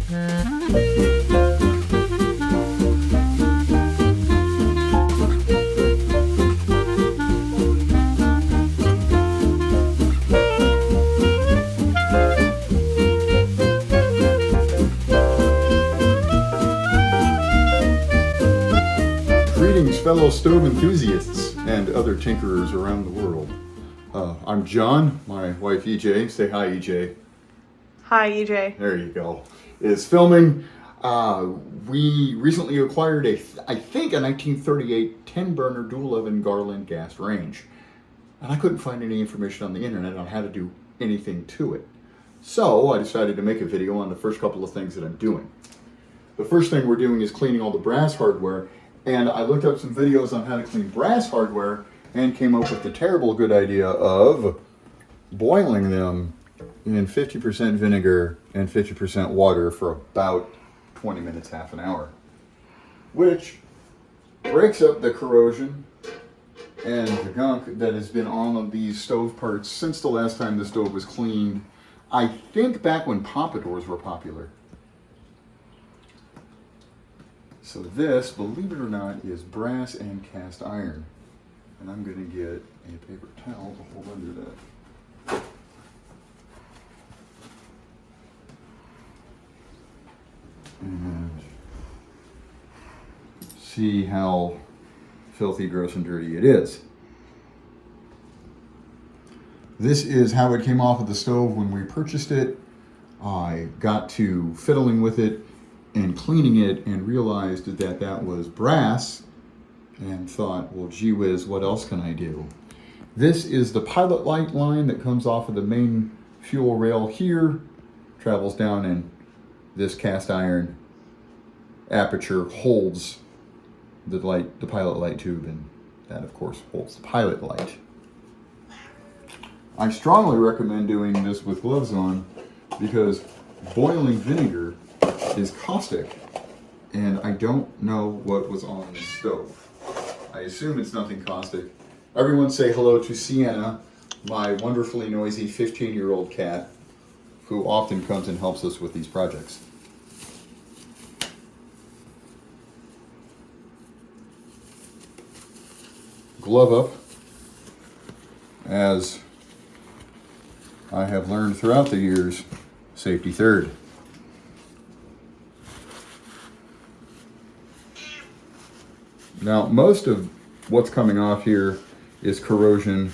Greetings, fellow stove enthusiasts and other tinkerers around the world. I'm John. My wife EJ, say hi EJ. Hi EJ. There you go. Is filming. We recently acquired I think a 1938 10-burner dual oven Garland gas range. And I couldn't find any information on the internet on how to do anything to it. So I decided to make a video on the first couple of things that I'm doing. The first thing we're doing is cleaning all the brass hardware. And I looked up some videos on how to clean brass hardware and came up with the terrible good idea of boiling them in 50% vinegar and 50% water for about 20 minutes, half an hour, which breaks up the corrosion and the gunk that has been on these stove parts since the last time the stove was cleaned. I think back when pompadours were popular. So this, believe it or not, is brass and cast iron. And I'm going to get a paper towel to hold under that. And see how filthy, gross, and dirty it is. This is how it came off of the stove when we purchased it. I got to fiddling with it and cleaning it and realized that that was brass and thought, well, gee whiz, what else can I do? This is the pilot light line that comes off of the main fuel rail here, travels down, and this cast iron aperture holds the light, the pilot light tube, and that of course holds the pilot light. I strongly recommend doing this with gloves on because boiling vinegar is caustic, and I don't know what was on the stove. I assume it's nothing caustic. Everyone say hello to Sienna, my wonderfully noisy 15-year-old cat, who often comes and helps us with these projects. Glove up, as I have learned throughout the years, safety third. Now, most of what's coming off here is corrosion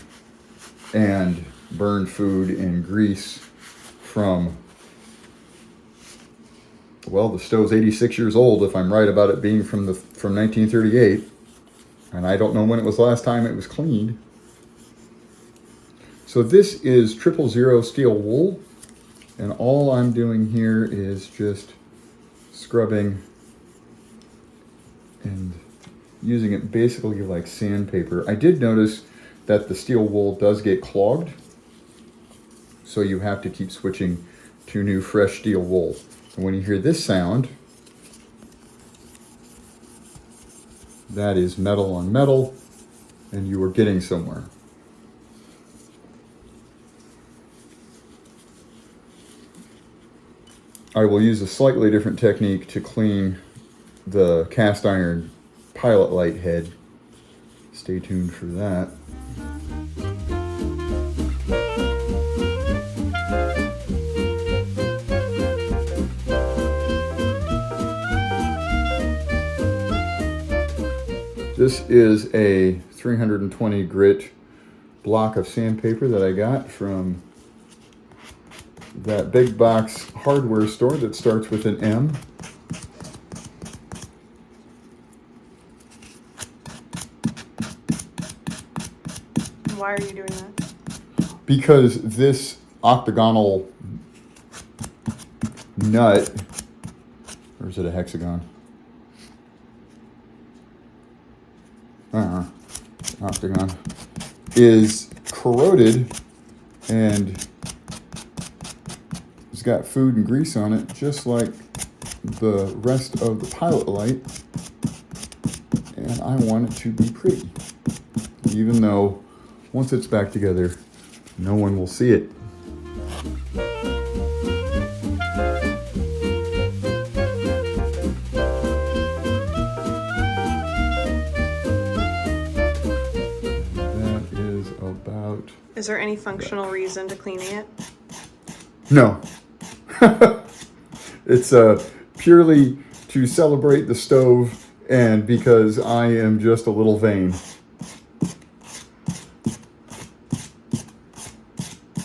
and burned food and grease from, well, the stove's 86 years old, if I'm right about it being from 1938. And I don't know when it was the last time it was cleaned. So this is 000 steel wool. And all I'm doing here is just scrubbing and using it basically like sandpaper. I did notice that the steel wool does get clogged, so you have to keep switching to new fresh steel wool. And when you hear this sound, that is metal on metal, and you are getting somewhere. I will use a slightly different technique to clean the cast iron pilot light head. Stay tuned for that. This is a 320 grit block of sandpaper that I got from that big box hardware store that starts with an M. Why are you doing that? Because this octagonal nut, or is it a hexagon? Octagon, is corroded and it's got food and grease on it, just like the rest of the pilot light. And I want it to be pretty, even though once it's back together, no one will see it. Is there any functional reason to cleaning it? No. It's purely to celebrate the stove and because I am just a little vain.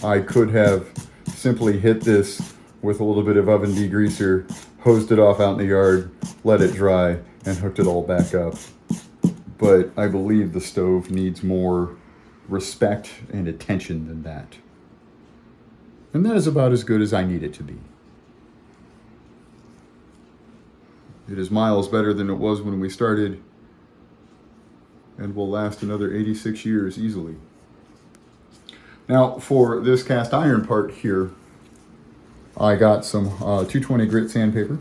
I could have simply hit this with a little bit of oven degreaser, hosed it off out in the yard, let it dry, and hooked it all back up. But I believe the stove needs more respect and attention than that. And that is about as good as I need it to be. It is miles better than it was when we started and will last another 86 years easily. Now, for this cast iron part here, I got some 220 grit sandpaper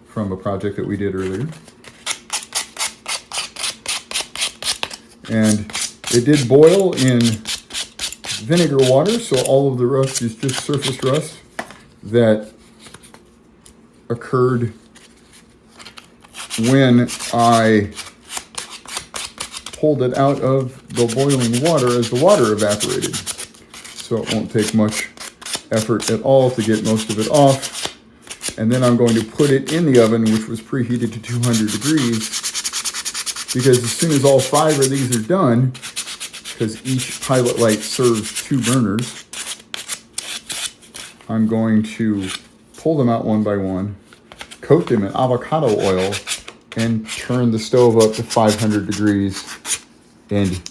from a project that we did earlier. And it did boil in vinegar water, so all of the rust is just surface rust that occurred when I pulled it out of the boiling water as the water evaporated. So it won't take much effort at all to get most of it off. And then I'm going to put it in the oven, which was preheated to 200 degrees, because as soon as all 5 of these are done, because each pilot light serves 2 burners, I'm going to pull them out one by one, coat them in avocado oil, and turn the stove up to 500 degrees and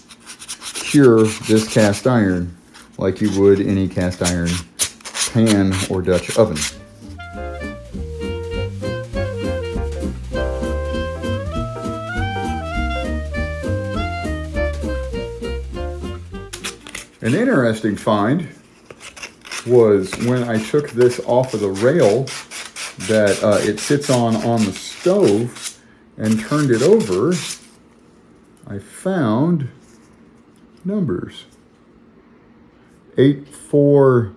cure this cast iron like you would any cast iron pan or Dutch oven. An interesting find was when I took this off of the rail that it sits on the stove and turned it over, I found numbers. 84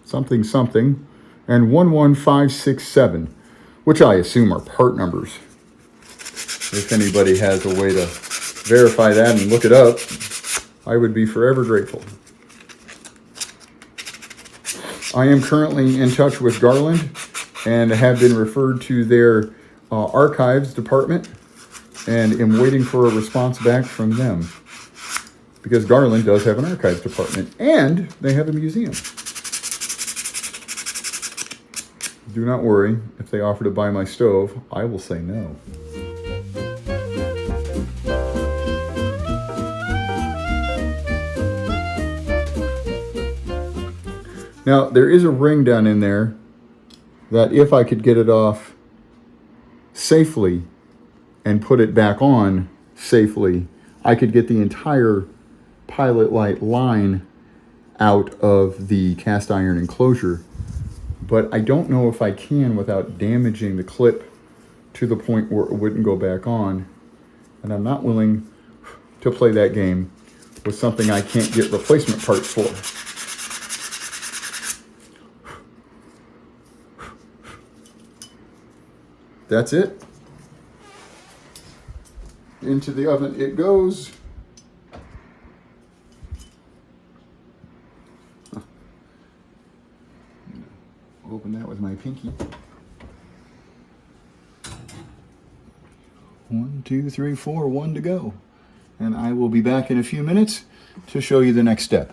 something something and 11567, which I assume are part numbers. If anybody has a way to verify that and look it up, I would be forever grateful. I am currently in touch with Garland and have been referred to their archives department and am waiting for a response back from them, because Garland does have an archives department and they have a museum. Do not worry, if they offer to buy my stove, I will say no. Now, there is a ring down in there that if I could get it off safely and put it back on safely, I could get the entire pilot light line out of the cast iron enclosure. But I don't know if I can without damaging the clip to the point where it wouldn't go back on. And I'm not willing to play that game with something I can't get replacement parts for. That's it. Into the oven it goes. Open that with my pinky. 1, 2, 3, 4, 1 to go. And I will be back in a few minutes to show you the next step.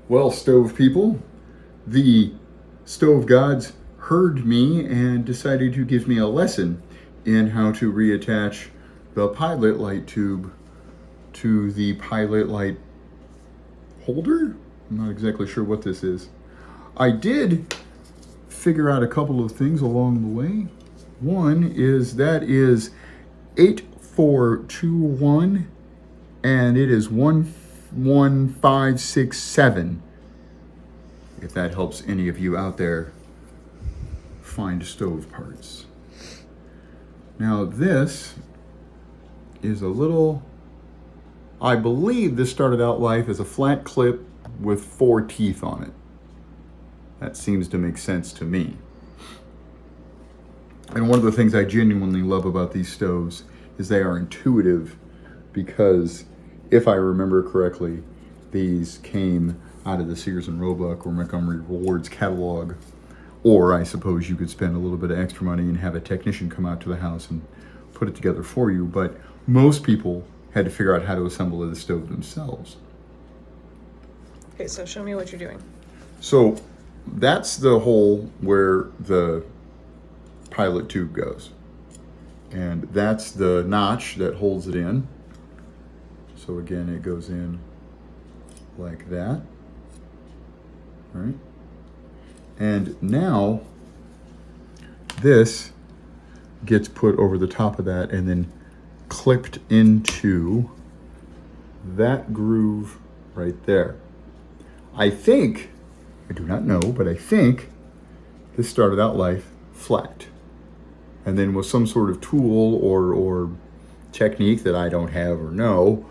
Well, stove people, the stove gods heard me and decided to give me a lesson in how to reattach the pilot light tube to the pilot light holder. I'm not exactly sure what this is. I did figure out a couple of things along the way. One is that is 8421 and it is 11567. If that helps any of you out there find stove parts. Now this is a little, I believe this started out life as a flat clip with 4 teeth on it. That seems to make sense to me. And one of the things I genuinely love about these stoves is they are intuitive, because if I remember correctly, these came out of the Sears and Roebuck or Montgomery Rewards catalog. Or I suppose you could spend a little bit of extra money and have a technician come out to the house and put it together for you. But most people had to figure out how to assemble the stove themselves. Okay, so show me what you're doing. So that's the hole where the pilot tube goes. And that's the notch that holds it in. So again, it goes in like that. All right. And now this gets put over the top of that and then clipped into that groove right there. I think, I do not know, but I think this started out life flat. And then with some sort of tool or technique that I don't have or know,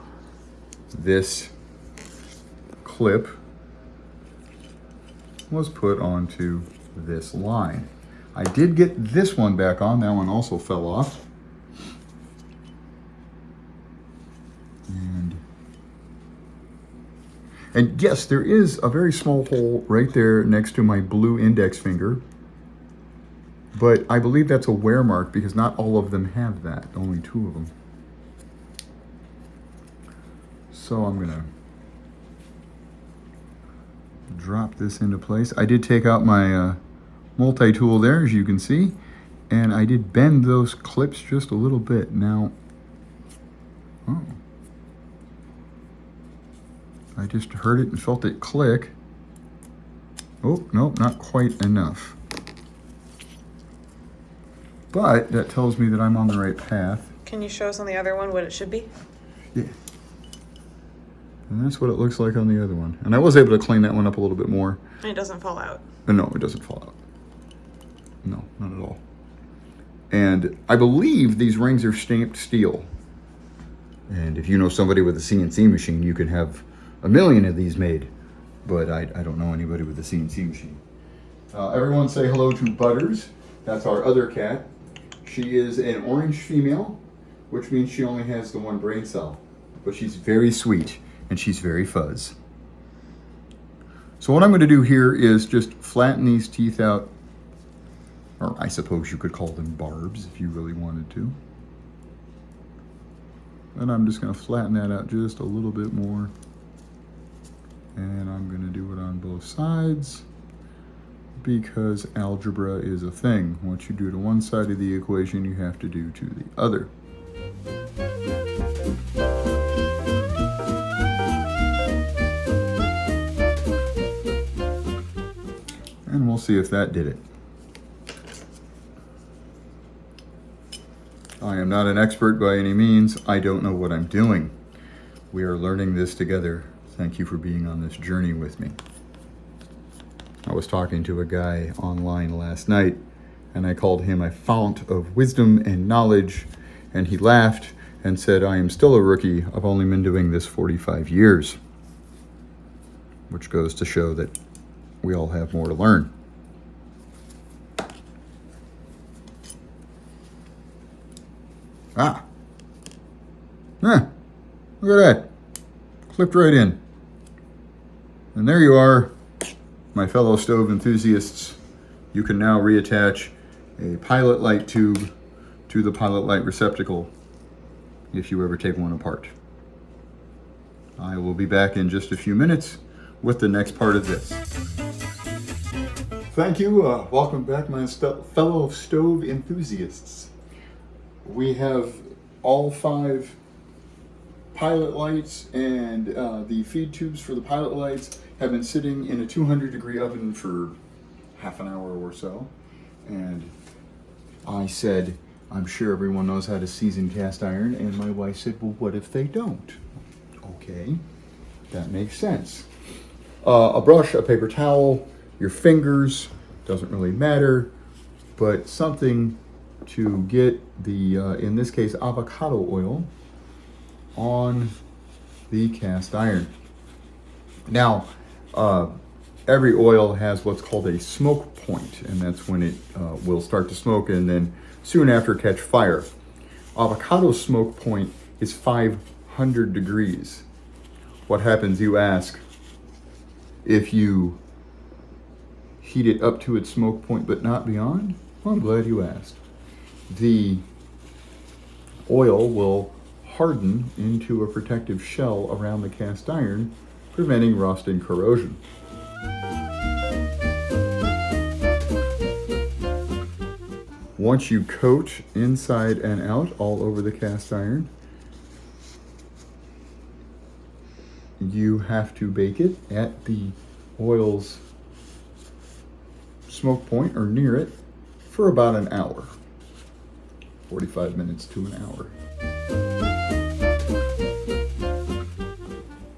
this clip was put onto this line. I did get this one back on. That one also fell off. And yes, there is a very small hole right there next to my blue index finger. But I believe that's a wear mark because not all of them have that, only 2 of them. So I'm gonna drop this into place. I did take out my multi-tool there, as you can see, and I did bend those clips just a little bit. Now, oh, I just heard it and felt it click. Oh, no, not quite enough. But that tells me that I'm on the right path. Can you show us on the other one what it should be? Yeah. And that's what it looks like on the other one. And I was able to clean that one up a little bit more. And it doesn't fall out. No, it doesn't fall out. No, not at all. And I believe these rings are stamped steel. And if you know somebody with a CNC machine, you can have 1,000,000 of these made. But I don't know anybody with a CNC machine. Everyone say hello to Butters. That's our other cat. She is an orange female, which means she only has the 1 brain cell. But she's very sweet, and she's very fuzz. So what I'm going to do here is just flatten these teeth out, or I suppose you could call them barbs if you really wanted to. And I'm just going to flatten that out just a little bit more. And I'm going to do it on both sides, because algebra is a thing. What you do to one side of the equation, you have to do to the other. And we'll see if that did it. I am not an expert by any means. I don't know what I'm doing. We are learning this together. Thank you for being on this journey with me. I was talking to a guy online last night, and I called him a fount of wisdom and knowledge, and he laughed and said, I am still a rookie. I've only been doing this 45 years, which goes to show that we all have more to learn. Ah. Look at that. Clipped right in. And there you are, my fellow stove enthusiasts. You can now reattach a pilot light tube to the pilot light receptacle if you ever take one apart. I will be back in just a few minutes with the next part of this. Thank you. Welcome back, my fellow stove enthusiasts. We have all 5 pilot lights, and the feed tubes for the pilot lights have been sitting in a 200-degree oven for half an hour or so. And I said, I'm sure everyone knows how to season cast iron. And my wife said, well, what if they don't? Okay, that makes sense. A brush, a paper towel, your fingers, doesn't really matter, but something to get the, in this case, avocado oil on the cast iron. Now, every oil has what's called a smoke point, and that's when it will start to smoke, and then soon after catch fire. Avocado smoke point is 500 degrees. What happens, you ask, if you heat it up to its smoke point but not beyond? Well, I'm glad you asked. The oil will harden into a protective shell around the cast iron, preventing rust and corrosion. Once you coat inside and out all over the cast iron, you have to bake it at the oil's smoke point or near it for about an hour. 45 minutes to an hour.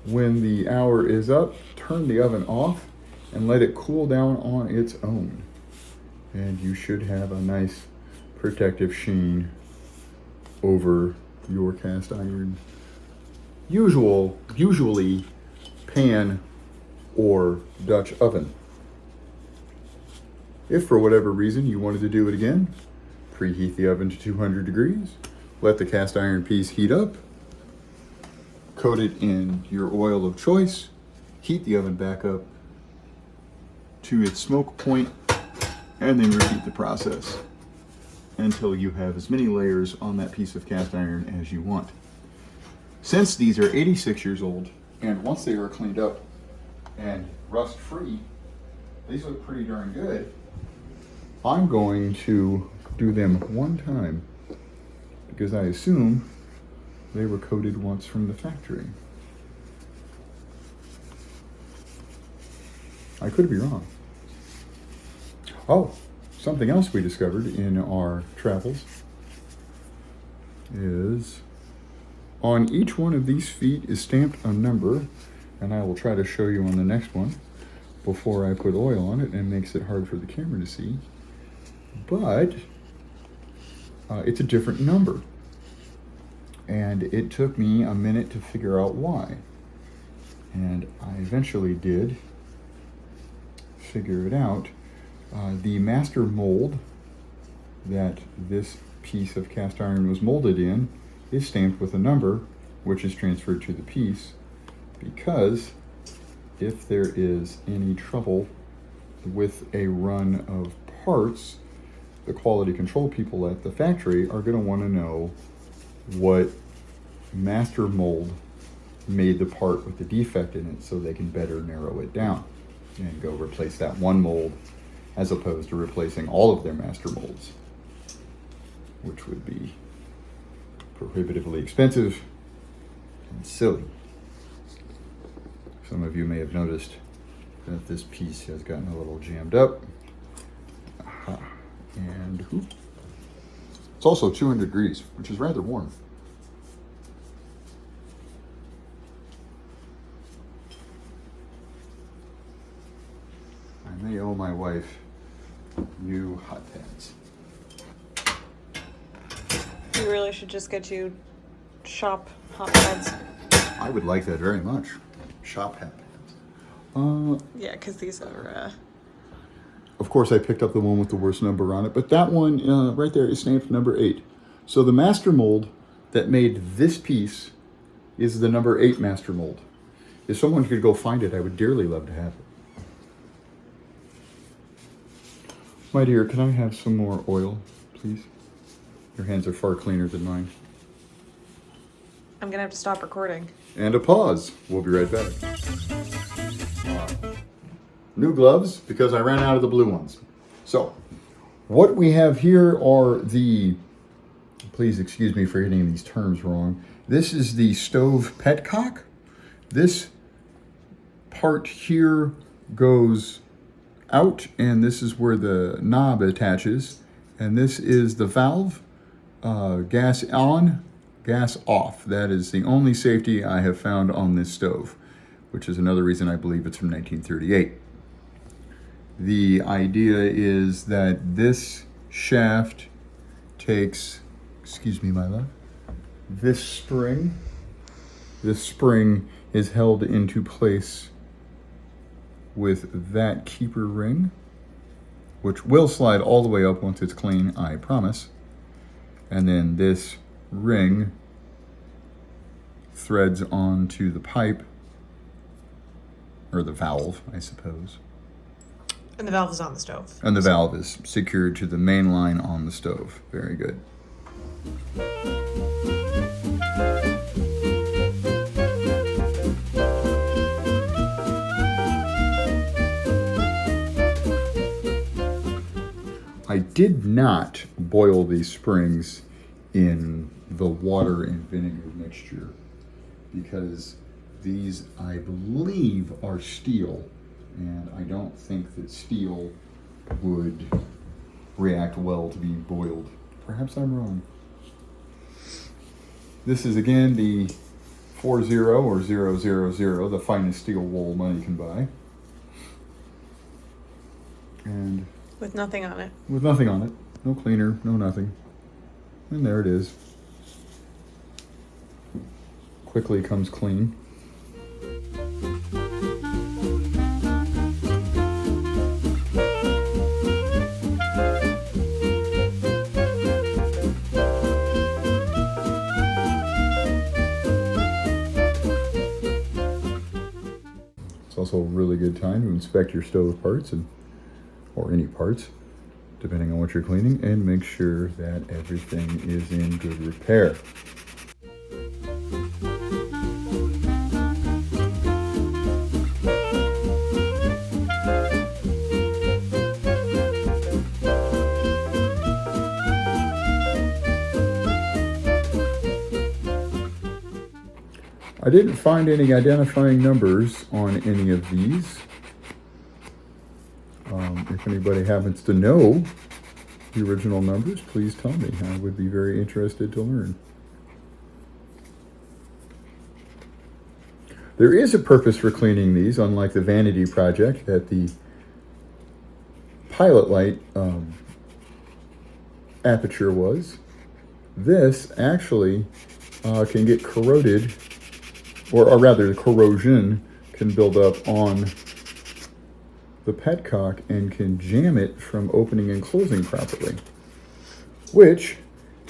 When the hour is up, turn the oven off and let it cool down on its own. And you should have a nice protective sheen over your cast iron. Usually pan or Dutch oven. If for whatever reason you wanted to do it again, preheat the oven to 200 degrees, let the cast iron piece heat up, coat it in your oil of choice, heat the oven back up to its smoke point, and then repeat the process until you have as many layers on that piece of cast iron as you want. Since these are 86 years old, and once they are cleaned up and rust free, these look pretty darn good. I'm going to do them one time because I assume they were coated once from the factory. I could be wrong. Oh, something else we discovered in our travels is on each one of these feet is stamped a number, and I will try to show you on the next one before I put oil on it, and it makes it hard for the camera to see. But it's a different number, and it took me a minute to figure out why, and I eventually did figure it out. The master mold that this piece of cast iron was molded in is stamped with a number, which is transferred to the piece, because if there is any trouble with a run of parts, the quality control people at the factory are going to want to know what master mold made the part with the defect in it so they can better narrow it down and go replace that one mold as opposed to replacing all of their master molds, which would be prohibitively expensive and silly. Some of you may have noticed that this piece has gotten a little jammed up. Aha. And it's also 200 degrees, which is rather warm. I may owe my wife new hot pads. You really should just get you shop hot pads. I would like that very much. Shop hot pads. Yeah, because these are... Of course, I picked up the one with the worst number on it, but that one right there is stamped number 8. So the master mold that made this piece is the number 8 master mold. If someone could go find it, I would dearly love to have it. My dear, can I have some more oil, please? Your hands are far cleaner than mine. I'm going to have to stop recording. And a pause. We'll be right back. New gloves, because I ran out of the blue ones. So, what we have here are the, please excuse me for getting these terms wrong. This is the stove petcock. This part here goes out, and this is where the knob attaches. And this is the valve, gas on, gas off. That is the only safety I have found on this stove, which is another reason I believe it's from 1938. The idea is that this shaft takes, excuse me, my love, this spring is held into place with that keeper ring, which will slide all the way up once it's clean, I promise. And then this ring threads onto the pipe, or the valve, I suppose. And the valve is on the stove. And the valve is secured to the main line on the stove. Very good. I did not boil these springs in the water and vinegar mixture because these, I believe, are steel, and I don't think that steel would react well to being boiled. Perhaps I'm wrong. This is again the 40 or 000, the finest steel wool money can buy. And With nothing on it. with nothing on it, no cleaner, no nothing. And there it is. Quickly comes clean. It's also a really good time to inspect your stove parts or any parts, depending on what you're cleaning, and make sure that everything is in good repair. I didn't find any identifying numbers on any of these. If anybody happens to know the original numbers, please tell me. I would be very interested to learn. There is a purpose for cleaning these, unlike the vanity project that the pilot light aperture was. This actually can get corroded, or rather the corrosion can build up on the petcock and can jam it from opening and closing properly, which,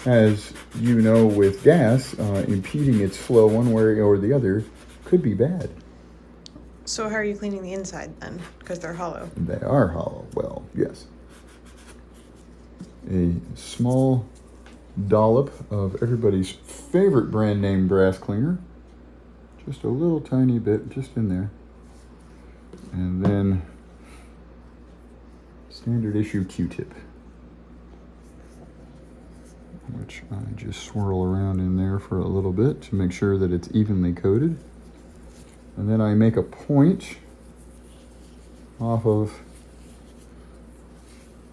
as you know, with gas, impeding its flow one way or the other could be bad. So how are you cleaning the inside then? Because they're hollow. They are hollow. Well, yes. A small dollop of everybody's favorite brand name brass cleaner. Just a little tiny bit just in there. And then standard issue Q-tip, which I just swirl around in there for a little bit to make sure that it's evenly coated. And then I make a point off of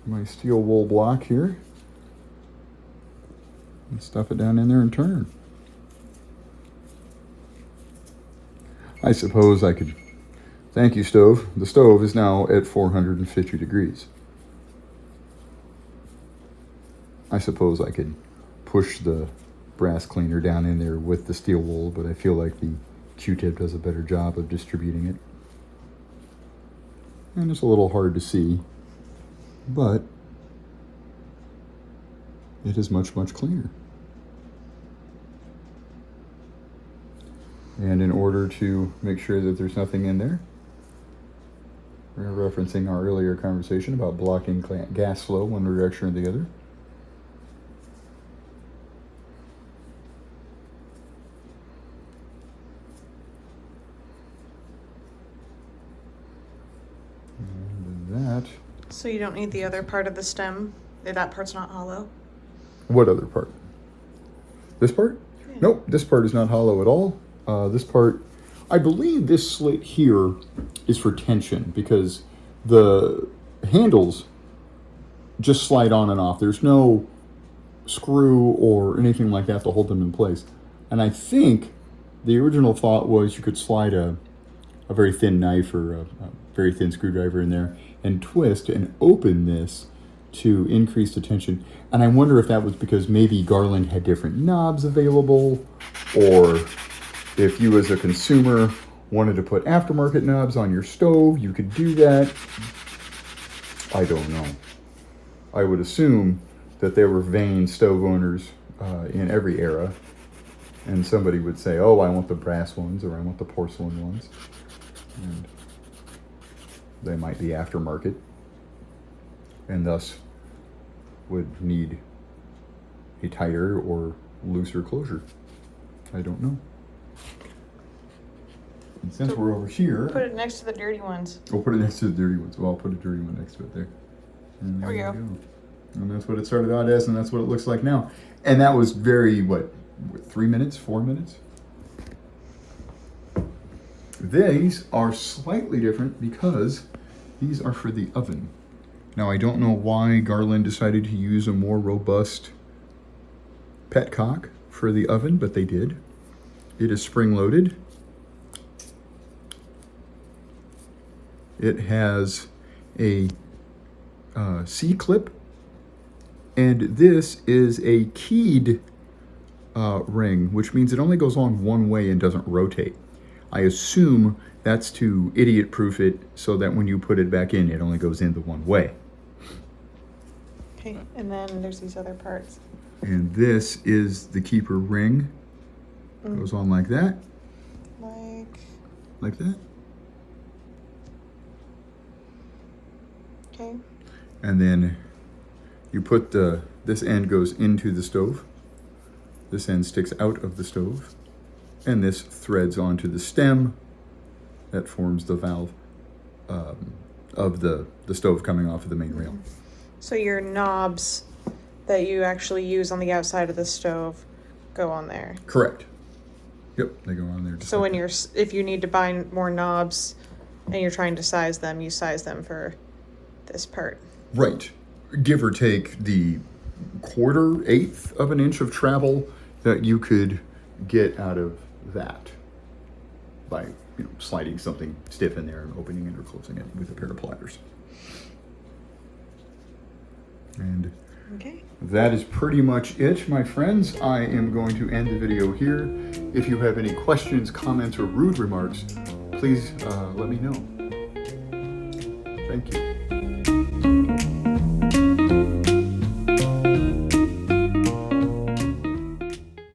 my steel wool block here and stuff it down in there and turn. I suppose I could, thank you stove, the stove is now at 450 degrees. I suppose I could push the brass cleaner down in there with the steel wool, but I feel like the Q-tip does a better job of distributing it. And it's a little hard to see, but it is much, much cleaner. And in order to make sure that there's nothing in there, we're referencing our earlier conversation about blocking gas flow one direction or the other. So you don't need the other part of the stem? That part's not hollow? What other part? This part? Yeah. Nope, this part is not hollow at all. This part, I believe this slit here is for tension because the handles just slide on and off. There's no screw or anything like that to hold them in place. And I think the original thought was you could slide a very thin knife or a very thin screwdriver in there and twist and open this to increase the tension. And I wonder if that was because maybe Garland had different knobs available, or if you as a consumer wanted to put aftermarket knobs on your stove, you could do that. I don't know. I would assume that there were vain stove owners in every era. And somebody would say, oh, I want the brass ones, or I want the porcelain ones. And they might be aftermarket, and thus would need a tighter or looser closure. I don't know. And since we're over here... Put it next to the dirty ones. We'll put it next to the dirty ones. Well, I'll put a dirty one next to it there. And There we go. And that's what it started out as, and that's what it looks like now. And that was very, 3 minutes, 4 minutes? These are slightly different because these are for the oven. Now, I don't know why Garland decided to use a more robust petcock for the oven, but they did. It is spring-loaded. It has a C-clip, and this is a keyed ring, which means it only goes on one way and doesn't rotate. I assume that's to idiot-proof it so that when you put it back in, it only goes in the one way. Okay, and then there's these other parts. And this is the keeper ring. Goes on like that. Like that. Okay. And then you put this end goes into the stove. This end sticks out of the stove. And this threads onto the stem that forms the valve of the stove coming off of the main rail. So your knobs that you actually use on the outside of the stove go on there. Correct. Yep, they go on there. Just So like when if you need to buy more knobs and you're trying to size them, you size them for this part. right, give or take the 1/4 of an inch of travel that you could get out of that by sliding something stiff in there and opening it or closing it with a pair of pliers. And Okay. that is pretty much it, my friends. I am going to end the video here. If you have any questions, comments, or rude remarks, please let me know. Thank you.